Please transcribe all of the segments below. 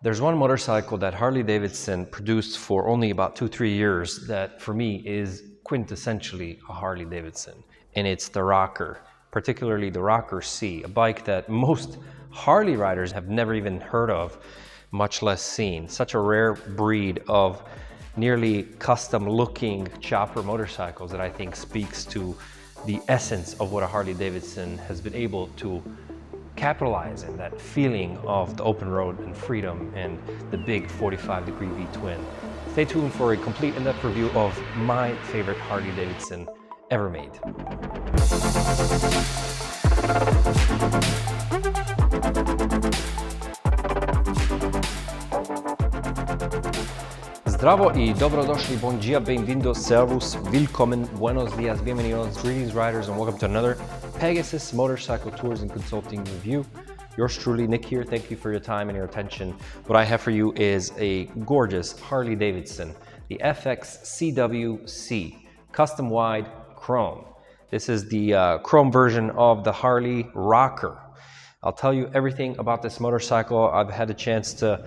There's one motorcycle that Harley Davidson produced for only about 2-3 years that for me is quintessentially a Harley Davidson, and it's the Rocker, particularly the Rocker C, a bike that most Harley riders have never even heard of, much less seen. Such a rare breed of nearly custom looking chopper motorcycles that I think speaks to the essence of what a Harley Davidson has been able to capitalize in, that feeling of the open road and freedom and the big 45-degree V-twin. Stay tuned for a complete in-depth review of my favorite Harley Davidson ever made. Zdravo y dobrodošli, bon dia, bem-vindos, servus, willkommen, buenos dias, bienvenidos, greetings riders, and welcome to another Pegasus Motorcycle Tours and Consulting Review. Yours truly, Nick here. Thank you for your time and your attention. What I have for you is a gorgeous Harley Davidson, the FXCWC, custom wide chrome. This is the chrome version of the Harley Rocker. I'll tell you everything about this motorcycle. I've had a chance to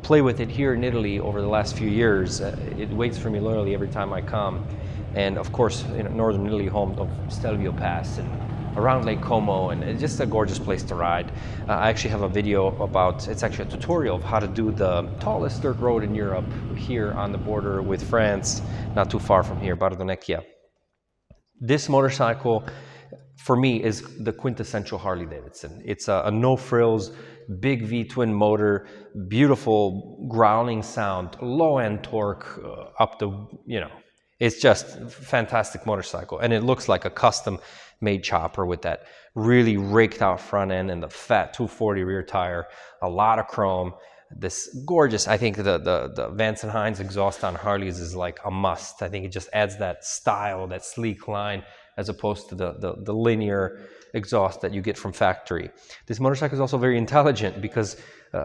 play with it here in Italy over the last few years. It waits for me literally every time I come. And of course, in northern Italy, home of Stelvio Pass and around Lake Como, and it's just a gorgeous place to ride. I actually have a video about, it's actually a tutorial of how to do the tallest dirt road in Europe here on the border with France, not too far from here, Bardonecchia. This motorcycle, for me, is the quintessential Harley Davidson. It's a no-frills, big V-twin motor, beautiful growling sound, low-end torque up the, it's just a fantastic motorcycle. And it looks like a custom-made chopper with that really raked out front end and the fat 240 rear tire, a lot of chrome. This gorgeous, I think the Vance & Hines exhaust on Harleys is like a must. I think it just adds that style, that sleek line, as opposed to the linear exhaust that you get from factory. This motorcycle is also very intelligent because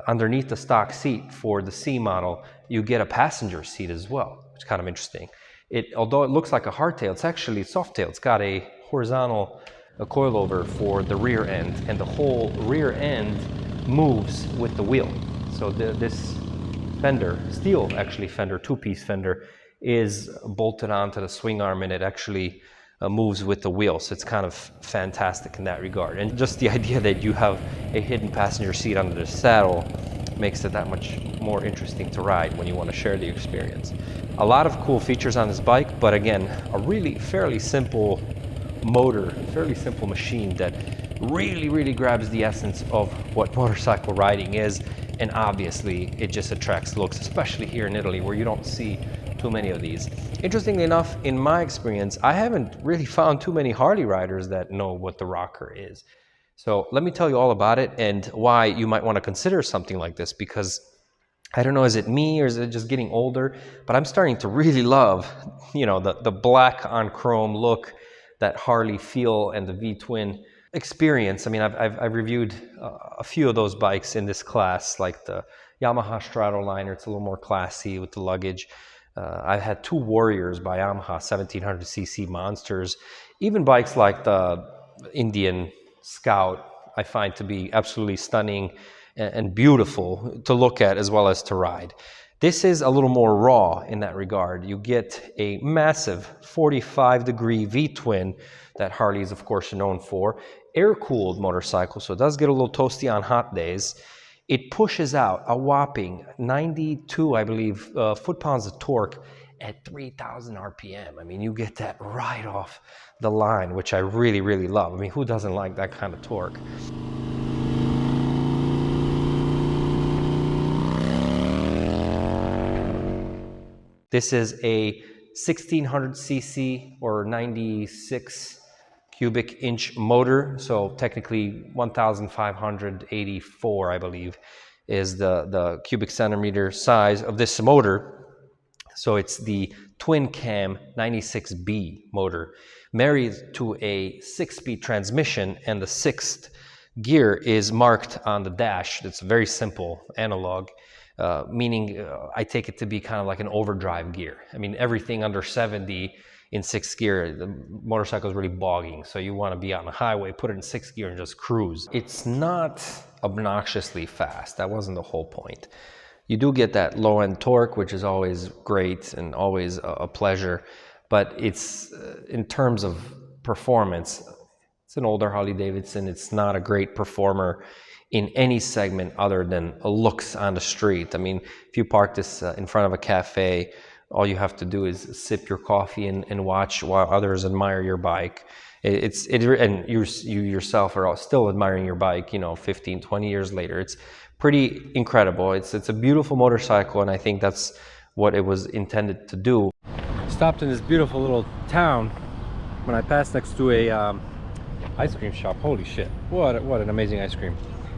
underneath the stock seat for the C model, you get a passenger seat as well, which is kind of interesting. Although it looks like a hardtail, it's actually soft-tail. It's got a horizontal coilover for the rear end, and the whole rear end moves with the wheel. So this fender, steel actually fender, two-piece fender, is bolted onto the swing arm, and it actually moves with the wheel. So it's kind of fantastic in that regard. And just the idea that you have a hidden passenger seat under the saddle makes it that much more interesting to ride when you want to share the experience. A lot of cool features on this bike, but again, a really fairly simple motor, fairly simple machine that really grabs the essence of what motorcycle riding is. And obviously it just attracts looks, especially here in Italy where you don't see too many of these. Interestingly enough, in my experience, I haven't really found too many Harley riders that know what the Rocker is. So let me tell you all about it and why you might want to consider something like this, because I don't know, is it me or is it just getting older? But I'm starting to really love, the black on chrome look, that Harley feel, and the V-twin experience. I mean, I've reviewed a few of those bikes in this class, like the Yamaha stratoliner. It's a little more classy with the luggage. I've had two Warriors by Yamaha, 1700cc monsters. Even bikes like the Indian Scout I find to be absolutely stunning and beautiful to look at as well as to ride. This is a little more raw in that regard. You get a massive 45-degree V-twin that Harley is, of course, known for. Air-cooled motorcycle, so it does get a little toasty on hot days. It pushes out a whopping 92, I believe, foot-pounds of torque at 3,000 RPM. I mean, you get that right off the line, which I really love. I mean, who doesn't like that kind of torque? This is a 1600cc or 96 cubic inch motor. So technically 1,584, I believe, is the cubic centimeter size of this motor. So it's the twin cam 96B motor married to a 6-speed transmission, and the 6th gear is marked on the dash. It's very simple, analog. Meaning I take it to be kind of like an overdrive gear. I mean, everything under 70 in 6th gear, the motorcycle is really bogging. So you want to be on the highway, put it in 6th gear and just cruise. It's not obnoxiously fast. That wasn't the whole point. You do get that low-end torque, which is always great and always a pleasure, but it's in terms of performance, it's an older Harley Davidson. It's not a great performer in any segment other than looks on the street. I mean, if you park this in front of a cafe, all you have to do is sip your coffee and watch while others admire your bike. And you yourself are still admiring your bike, you know, 15, 20 years later. It's pretty incredible. It's a beautiful motorcycle, and I think that's what it was intended to do. Stopped in this beautiful little town when I passed next to a ice cream shop. Holy shit, what an amazing ice cream.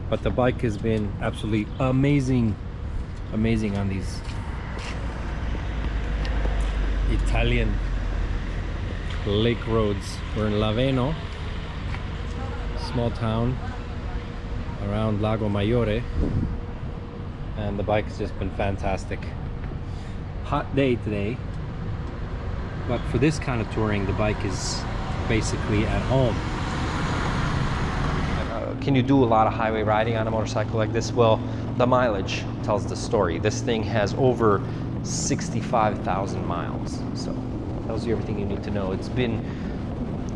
But the bike has been absolutely amazing on these Italian lake roads. We're in Laveno, small town around Lago Maggiore, and the bike has just been fantastic. Hot day today, but for this kind of touring, the bike is basically at home. Can you do a lot of highway riding on a motorcycle like this? Well, the mileage tells the story. This thing has over 65,000 miles, so tells you everything you need to know. It's been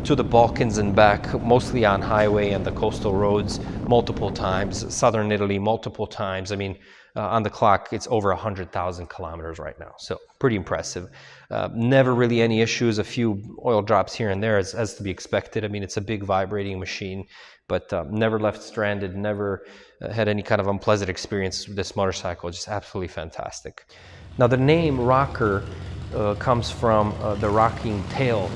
to the Balkans and back, mostly on highway and the coastal roads multiple times, southern Italy multiple times. I mean, on the clock, it's over 100,000 kilometers right now, so pretty impressive. Never really any issues, a few oil drops here and there as to be expected. I mean, it's a big vibrating machine, but never left stranded, never had any kind of unpleasant experience with this motorcycle. Just absolutely fantastic. Now, the name rocker comes from the rocking tail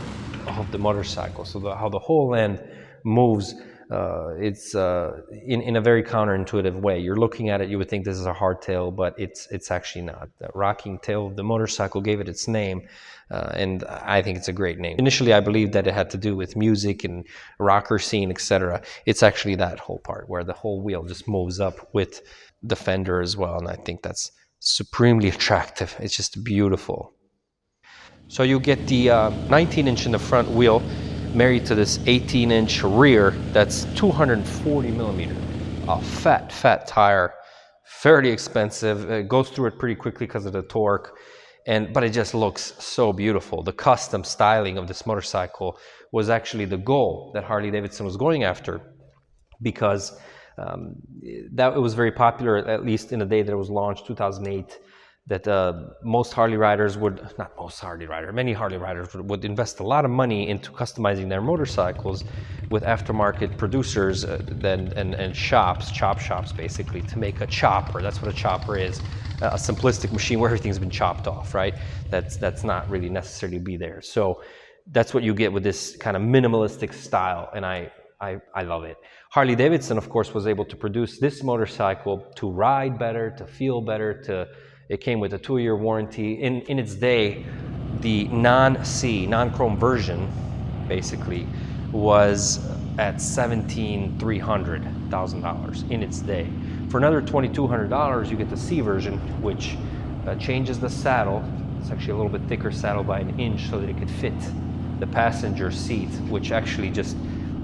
of the motorcycle. So how the whole end moves, it's in a very counterintuitive way. You're looking at it, you would think this is a hardtail, but it's actually not. The rocking tail of the motorcycle gave it its name, and I think it's a great name. Initially, I believed that it had to do with music and rocker scene, etc. It's actually that whole part where the whole wheel just moves up with the fender as well, and I think that's supremely attractive. It's just beautiful. So you get the 19-inch in the front wheel married to this 18-inch rear that's 240 millimeter. A fat tire, fairly expensive. It goes through it pretty quickly because of the torque, but it just looks so beautiful. The custom styling of this motorcycle was actually the goal that Harley Davidson was going after, because that it was very popular, at least in the day that it was launched, 2008, that most Harley riders many Harley riders would invest a lot of money into customizing their motorcycles with aftermarket producers and shops, chop shops basically, to make a chopper. That's what a chopper is, a simplistic machine where everything's been chopped off, right? That's not really necessarily be there. So that's what you get with this kind of minimalistic style, and I love it. Harley Davidson, of course, was able to produce this motorcycle to ride better, to feel better, it came with a 2-year warranty. In its day, the non-chrome version, basically, was at $17,300 in its day. For another $2,200, you get the C version, which changes the saddle. It's actually a little bit thicker saddle by an inch so that it could fit the passenger seat, which actually just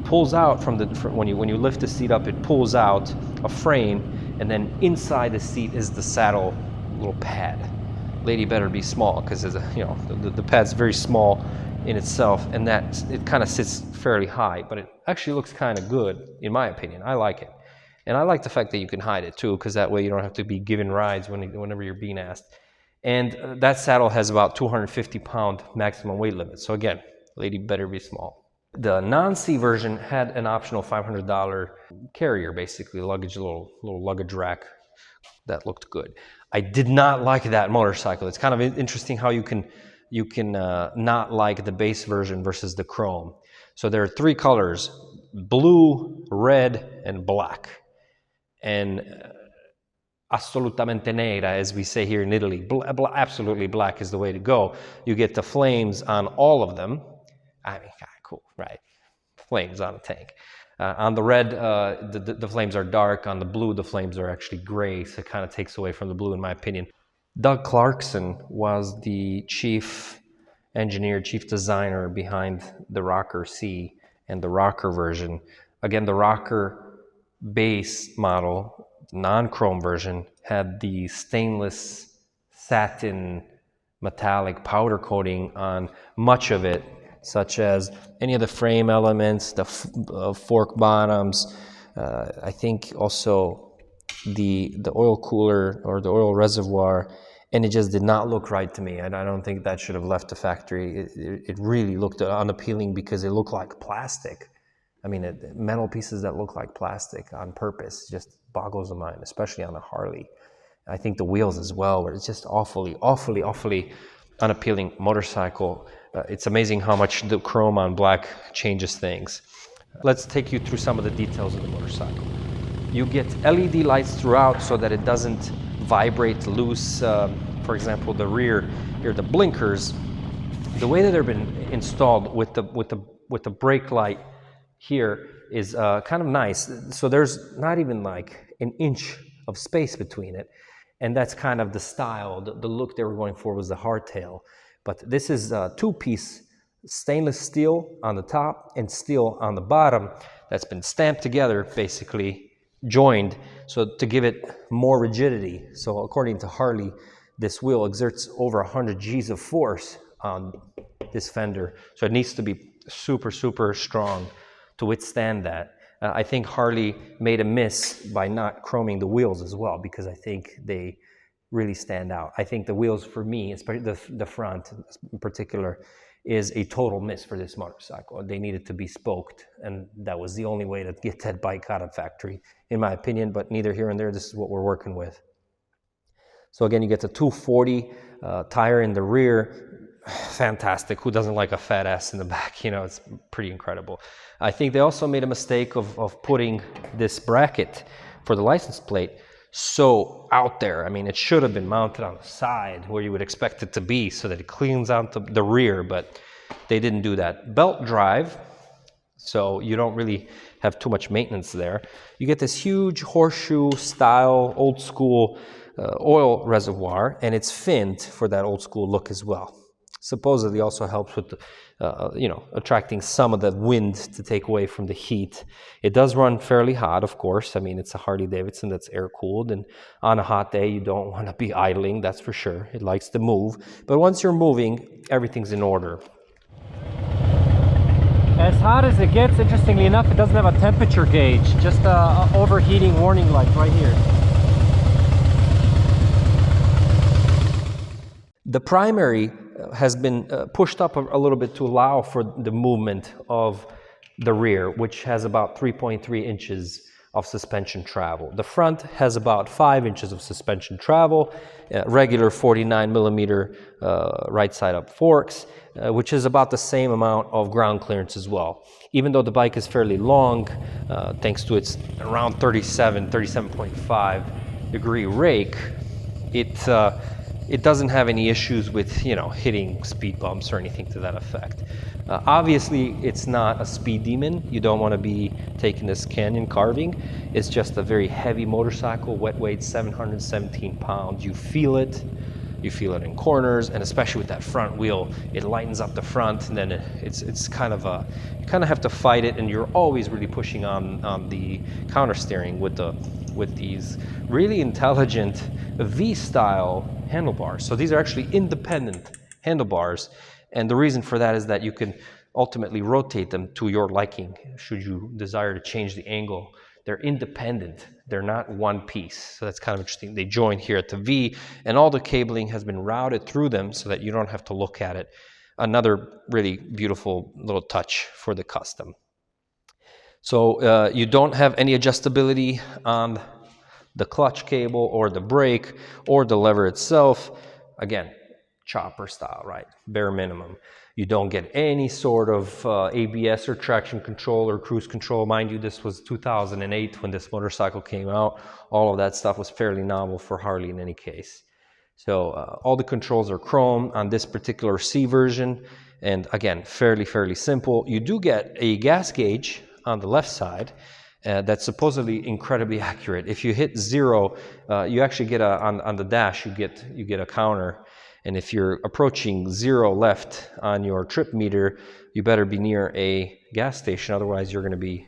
pulls out when you lift the seat up, it pulls out a frame, and then inside the seat is the saddle little pad. Lady better be small, because the pad's very small in itself, and that it kind of sits fairly high, but it actually looks kind of good in my opinion. I like it, and I like the fact that you can hide it too, because that way you don't have to be given rides whenever you're being asked. And that saddle has about 250-pound maximum weight limit. So again, lady better be small. The non-C version had an optional $500 carrier, basically luggage, little luggage rack that looked good. I did not like that motorcycle. It's kind of interesting how you can not like the base version versus the chrome. So there are 3 colors: blue, red, and black. And assolutamente nera, as we say here in Italy. Absolutely black is the way to go. You get the flames on all of them. I mean, cool, right? Flames on a tank. On the red, the flames are dark. On the blue, the flames are actually gray, so it kind of takes away from the blue, in my opinion. Doug Clarkson was the chief engineer, chief designer behind the Rocker C and the Rocker version. Again, the Rocker base model, non-chrome version, had the stainless satin metallic powder coating on much of it, such as any of the frame elements, the fork bottoms, I think also the oil cooler or the oil reservoir, and it just did not look right to me. And I don't think that should have left the factory. It really looked unappealing because it looked like plastic. I mean, metal pieces that look like plastic on purpose just boggles the mind, especially on a Harley. I think the wheels as well, where it's just awfully unappealing motorcycle. It's amazing how much the chrome on black changes things. Let's take you through some of the details of the motorcycle. You get LED lights throughout so that it doesn't vibrate loose. For example, the rear here, the blinkers, the way that they've been installed with the brake light here is kind of nice. So there's not even like an inch of space between it. And that's kind of the style, the look they were going for was the hardtail. But this is a two-piece stainless steel on the top and steel on the bottom that's been stamped together, basically joined, so to give it more rigidity. So according to Harley, this wheel exerts over 100 G's of force on this fender. So it needs to be super strong to withstand that. I think Harley made a miss by not chroming the wheels as well, because I think they really stand out. I think the wheels for me, especially the front in particular, is a total miss for this motorcycle. They needed to be spoked, and that was the only way to get that bike out of factory, in my opinion, but neither here and there, this is what we're working with. So again, you get the 240 tire in the rear. Fantastic. Who doesn't like a fat ass in the back? You know, it's pretty incredible. I think they also made a mistake of putting this bracket for the license plate so out there. I mean, it should have been mounted on the side where you would expect it to be so that it cleans out the rear, but they didn't do that. Belt drive, so you don't really have too much maintenance there. You get this huge horseshoe style, old school oil reservoir, and it's finned for that old school look as well. Supposedly also helps with, attracting some of the wind to take away from the heat. It does run fairly hot, of course. I mean, it's a Harley Davidson that's air-cooled, and on a hot day, you don't want to be idling, that's for sure. It likes to move. But once you're moving, everything's in order. As hot as it gets, interestingly enough, it doesn't have a temperature gauge, just a overheating warning light right here. The primary has been pushed up a little bit to allow for the movement of the rear, which has about 3.3 inches of suspension travel. The front has about 5 inches of suspension travel, regular 49 millimeter right side up forks, which is about the same amount of ground clearance as well. Even though the bike is fairly long, thanks to its around 37.5 degree rake, it doesn't have any issues with, hitting speed bumps or anything to that effect. Obviously, it's not a speed demon. You don't want to be taking this canyon carving. It's just a very heavy motorcycle, wet weight, 717 pounds. You feel it. You feel it in corners, and especially with that front wheel, it lightens up the front, and then it's kind of you kind of have to fight it, and you're always really pushing on the counter steering with these really intelligent V-style handlebars. So these are actually independent handlebars, and the reason for that is that you can ultimately rotate them to your liking should you desire to change the angle. They're independent. They're not one piece. So that's kind of interesting. They join here at the V, and all the cabling has been routed through them so that you don't have to look at it. Another really beautiful little touch for the custom. So you don't have any adjustability on the clutch cable or the brake or the lever itself. Again, chopper style, right? Bare minimum. You don't get any sort of ABS or traction control or cruise control. Mind you, this was 2008 when this motorcycle came out. All of that stuff was fairly novel for Harley in any case. So all the controls are chrome on this particular C version. And again, fairly simple. You do get a gas gauge on the left side that's supposedly incredibly accurate. If you hit 0, you actually get on the dash, you get a counter. And if you're approaching 0 left on your trip meter, you better be near a gas station. Otherwise, you're going to be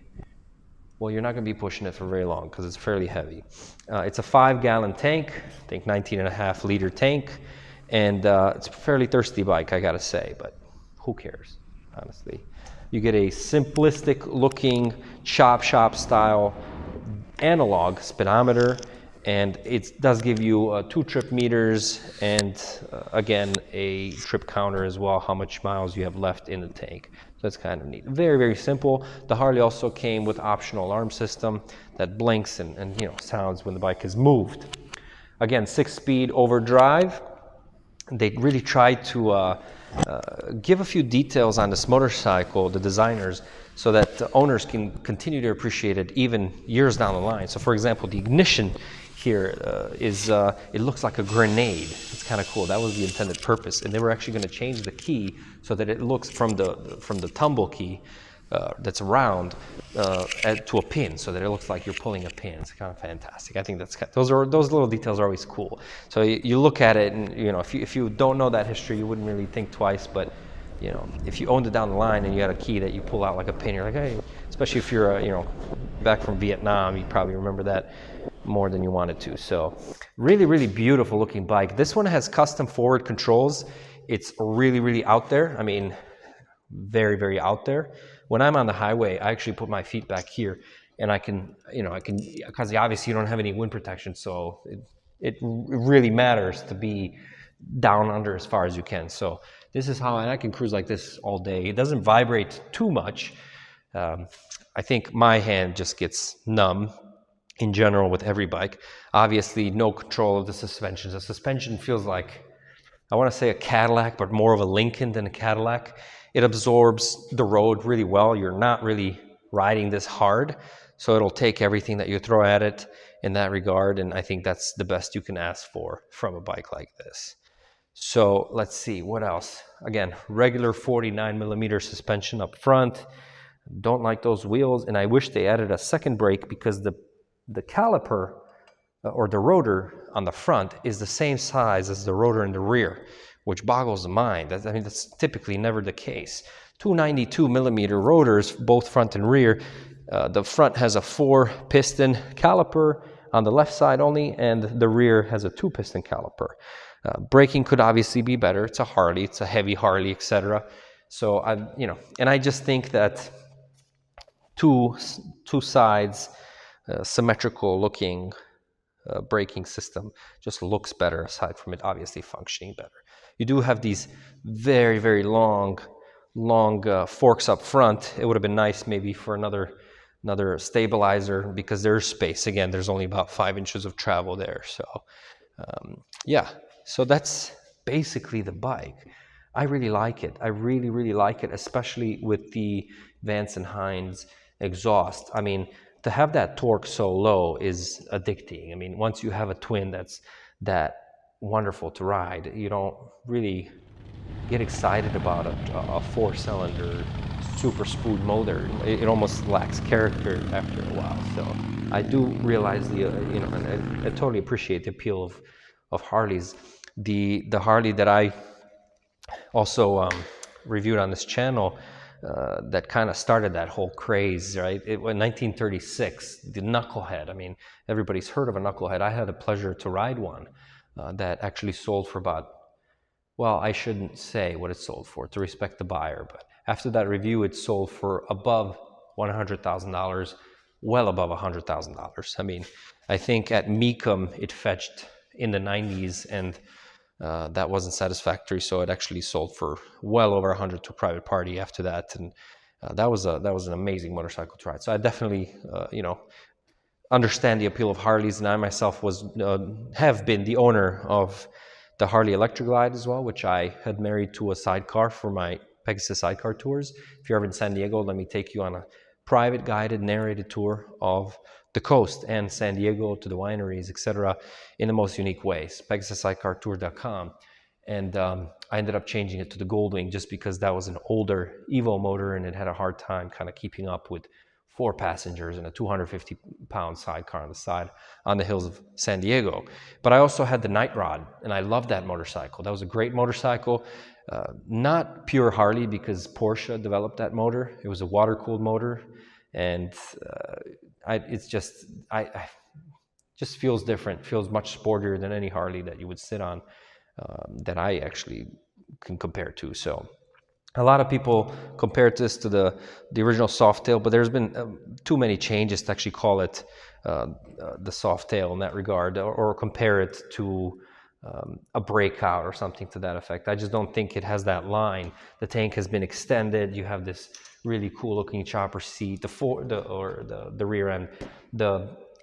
well, you're not going to be pushing it for very long because it's fairly heavy. It's a 5-gallon tank, I think 19.5-liter tank, and it's a fairly thirsty bike, I gotta say, but who cares, honestly. You get a simplistic looking chop shop style analog speedometer, and it does give you 2 trip meters and again a trip counter as well, how much miles you have left in the tank. So that's kind of neat. Very, very simple. The Harley also came with optional alarm system that blinks and you know, sounds when the bike is moved. Again, 6-speed overdrive. They really tried to give a few details on this motorcycle, the designers, so that the owners can continue to appreciate it even years down the line. So for example, the ignition here it looks like a grenade. It's kind of cool. That was the intended purpose, and they were actually going to change the key so that it looks from the tumble key that's round to a pin, so that it looks like you're pulling a pin. It's kind of fantastic. I think those little details are always cool. So you look at it, and you know, if you don't know that history, you wouldn't really think twice. But you know, if you owned it down the line and you had a key that you pull out like a pin, you're like, hey. Especially if you're you know, back from Vietnam, you probably remember that more than you wanted to. So really, really beautiful looking bike. This one has custom forward controls. It's really, really out there. I mean, very, very out there. When I'm on the highway, I actually put my feet back here, and I can, because obviously you don't have any wind protection, so it really matters to be down under as far as you can. So this is how, and I can cruise like this all day. It doesn't vibrate too much. I think my hand just gets numb in general with every bike. Obviously, no control of the suspension. The suspension feels like, I want to say a Cadillac, but more of a Lincoln than a Cadillac. It absorbs the road really well. You're not really riding this hard, so it'll take everything that you throw at it in that regard, and I think that's the best you can ask for from a bike like this. So let's see, what else? Again, regular 49mm suspension up front. Don't like those wheels, and I wish they added a second brake, because the caliper or the rotor on the front is the same size as the rotor in the rear, which boggles the mind. I mean, that's typically never the case. 292mm rotors, both front and rear. The front has a 4-piston caliper on the left side only, and the rear has a 2-piston caliper. Braking could obviously be better. It's a Harley, it's a heavy Harley, etc. So I just think that two sides, symmetrical looking braking system just looks better, aside from it obviously functioning better. You do have these very, very long forks up front. It would have been nice maybe for another stabilizer, because there's space. Again, there's only about 5 inches of travel there. So yeah, so that's basically the bike. I really like it. I really, really like it, especially with the Vance & Hines exhaust. I mean, to have that torque so low is addicting. I mean, once you have a twin that's that wonderful to ride, you don't really get excited about a 4-cylinder super spood motor. It almost lacks character after a while. So I do realize and I totally appreciate the appeal of Harleys. The Harley that I also reviewed on this channel, that kind of started that whole craze, right? In 1936, the Knucklehead. I mean, everybody's heard of a Knucklehead. I had the pleasure to ride one that actually sold for about, well, I shouldn't say what it sold for to respect the buyer, but after that review, it sold for above $100,000, well above $100,000. I mean, I think at Mecum it fetched in the 90s, and that wasn't satisfactory, so it actually sold for well over 100 to a private party after that, and that was an amazing motorcycle to ride. So I definitely understand the appeal of Harleys, and I myself have been the owner of the Harley Electric Glide as well, which I had married to a sidecar for my Pegasus Sidecar tours. If you're ever in San Diego, let me take you on a private guided narrated tour of the coast and San Diego to the wineries, etc., in the most unique ways. PegasusSidecarTour.com. And I ended up changing it to the Goldwing just because that was an older Evo motor, and it had a hard time kind of keeping up with 4 passengers and a 250-pound sidecar on the side on the hills of San Diego. But I also had the Night Rod, and I loved that motorcycle. That was a great motorcycle. Not pure Harley, because Porsche developed that motor. It was a water-cooled motor, and it's just just feels different, feels much sportier than any Harley that you would sit on that I actually can compare to. So a lot of people compare this to the original Softail, but there's been too many changes to actually call it the Softail in that regard, or compare it to a Breakout or something to that effect. I just don't think it has that line. The tank has been extended. You have this really cool looking chopper seat. The rear end,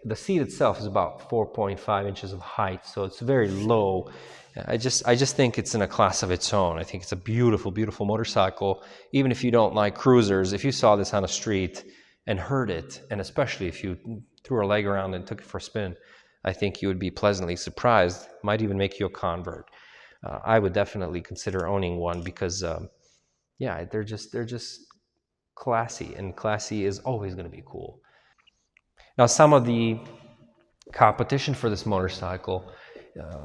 the seat itself is about 4.5 inches of height, so it's very low. I just think it's in a class of its own. I think it's a beautiful, beautiful motorcycle. Even if you don't like cruisers, if you saw this on the street and heard it, and especially if you threw a leg around and took it for a spin, I think you would be pleasantly surprised. Might even make you a convert. I would definitely consider owning one because, yeah, they're just classy, and classy is always going to be cool. Now, some of the competition for this motorcycle,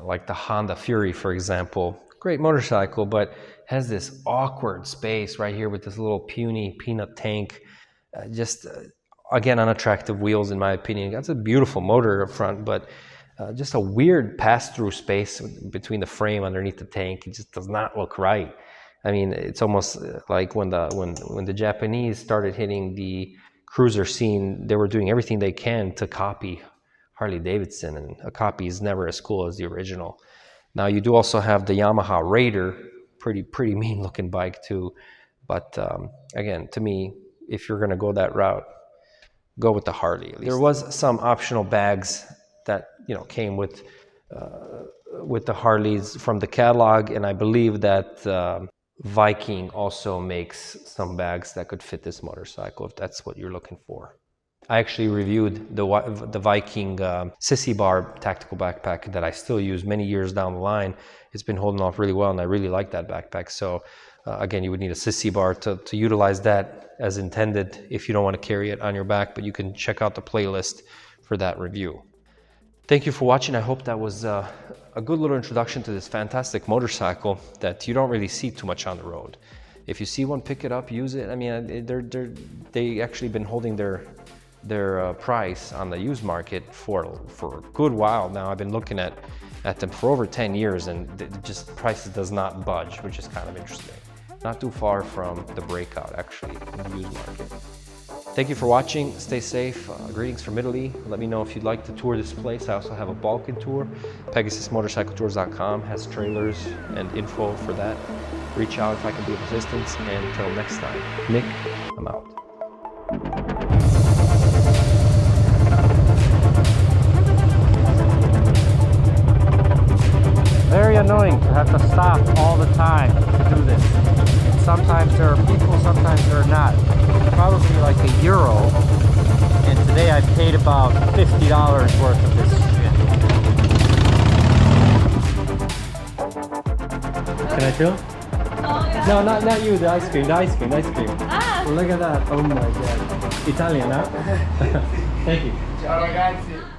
like the Honda Fury, for example, great motorcycle, but has this awkward space right here with this little puny peanut tank. Again, unattractive wheels, in my opinion. That's a beautiful motor up front, but just a weird pass-through space between the frame underneath the tank. It just does not look right. I mean, it's almost like when the Japanese started hitting the cruiser scene, they were doing everything they can to copy Harley Davidson, and a copy is never as cool as the original. Now, you do also have the Yamaha Raider, pretty mean looking bike too. But again, to me, if you're going to go that route, go with the Harley. At least there was some optional bags that came with the Harleys from the catalog, and I believe that Viking also makes some bags that could fit this motorcycle if that's what you're looking for. I actually reviewed the Viking Sissy Bar tactical backpack that I still use many years down the line. It's been holding off really well, and I really like that backpack. So again, you would need a Sissy Bar to utilize that as intended if you don't want to carry it on your back, but you can check out the playlist for that review. Thank you for watching. I hope that was a good little introduction to this fantastic motorcycle that you don't really see too much on the road. If you see one, pick it up, use it. I mean, they actually been holding their price on the used market for a good while now. I've been looking at them for over 10 years, and just prices does not budge, which is kind of interesting. Not too far from the Breakout, actually, in the used market. Thank you for watching. Stay safe. Greetings from Italy. Let me know if you'd like to tour this place. I also have a Balkan tour. PegasusMotorcycleTours.com has trailers and info for that. Reach out if I can be of assistance. And until next time, Nick, I'm out. Very annoying to have to stop all the time to do this. And sometimes there are people, sometimes there are not. Probably like €1, and today I paid about $50 worth of this shit. Can I film? Oh, yeah. No, not you, the ice cream, Ah. Look at that, oh my god. Italian, huh? Thank you. Ciao ragazzi.